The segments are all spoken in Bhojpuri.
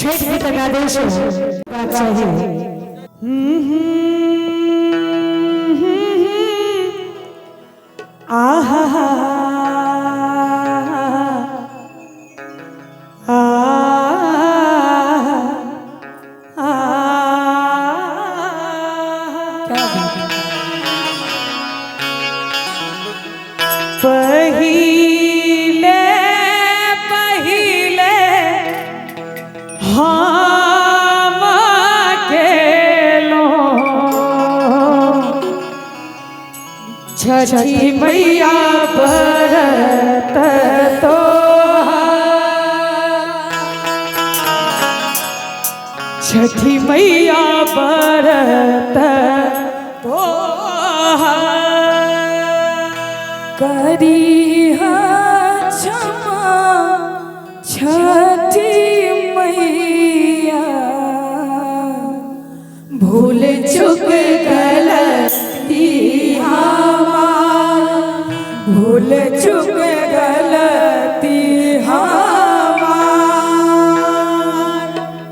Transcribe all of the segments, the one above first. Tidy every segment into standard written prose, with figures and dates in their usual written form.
छठ गीत का आदेश चाहिए। आहा पहिले पहिले हम अकेलो छठी मैया बरत तो छठी मैया बरत तो करी क्षमा छठी मैया भूल चुक गलती हमार भूल चुक गलती हमार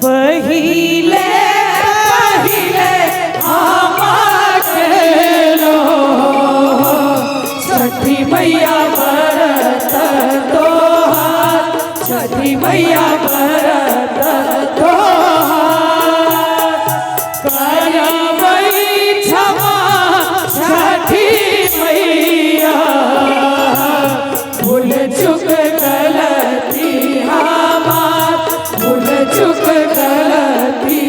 पहिले पहिले हम अकेलो छठी मैया बरत तोहार छठी मैया बरत तोहार करबै क्षमा छठी मैया भूल चुक गलती हमार भूल चुक गलती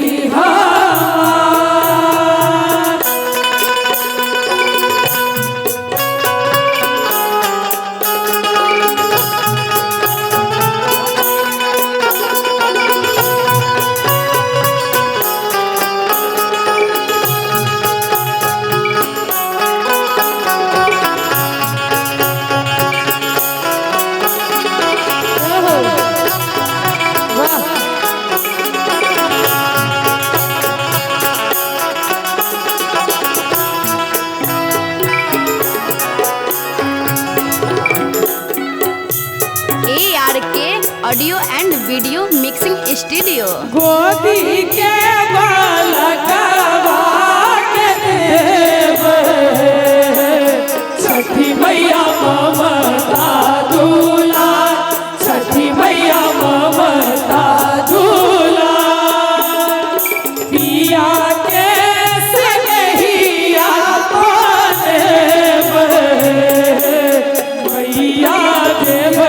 audio and video mixing studio गोदी के बालकवा के देव छठी मैया ममता दूला छठी मैया ममता दूला पिया के सनहिया को देव मैया देव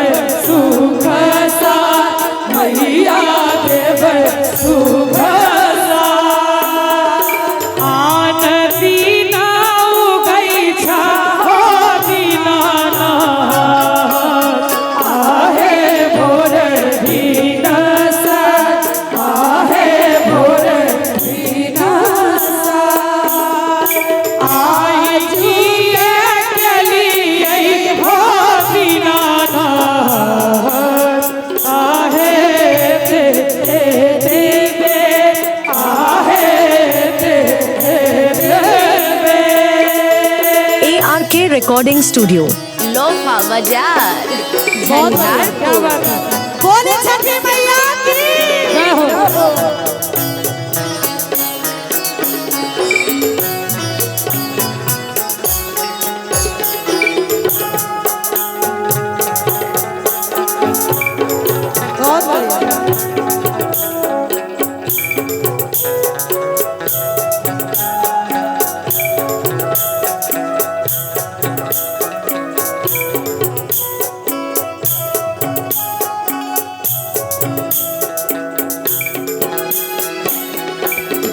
सुख मैया देव सुख आन दीना उगई छा हो दीना आहे भोर दीना आहे भोर दीना आई जिए चलिए हो दीना रिकॉर्डिंग स्टूडियो लोहा बाजार बोले छठी मैया की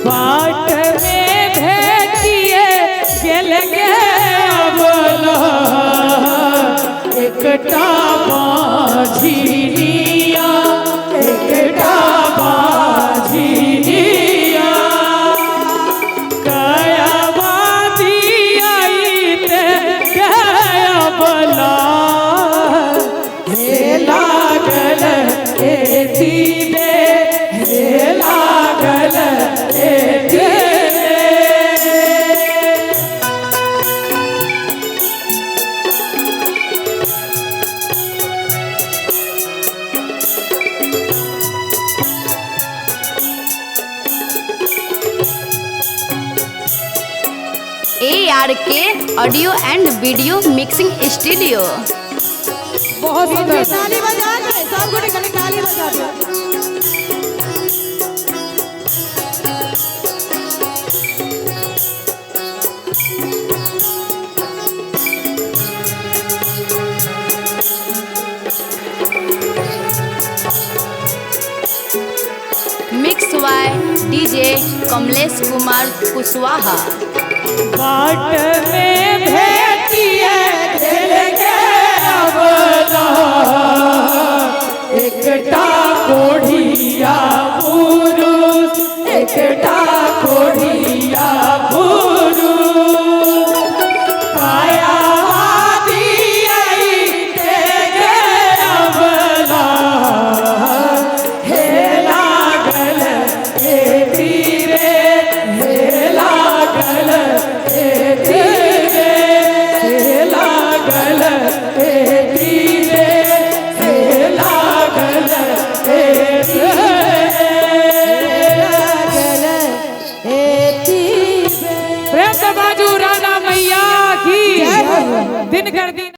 बाट में भेटिए गेल गे बोलो एकटा बाझिनिया एकटा बाझिनिया कया बादिया ते कया बोला हे लागल एथी दे हे लागल के audio and video mixing studio. बहुत सुंदर। ताली बजा के सब गोटे खाली ताली बजा दो। Mix by DJ Kamlesh Kumar Kushwaha. बाट में भेटिए दिल के अबला, एकटा कोढ़िया पुरुष, एकटा कोढ़िया पुरुष, कायावादी आईते गे अबला, हे लागल हे तीरे, हे लागल हे तीरे, हे लागल हे तीरे, हे लागल हे तीरे। प्रेम से बाजू राधा मैया की दिन कर दिन।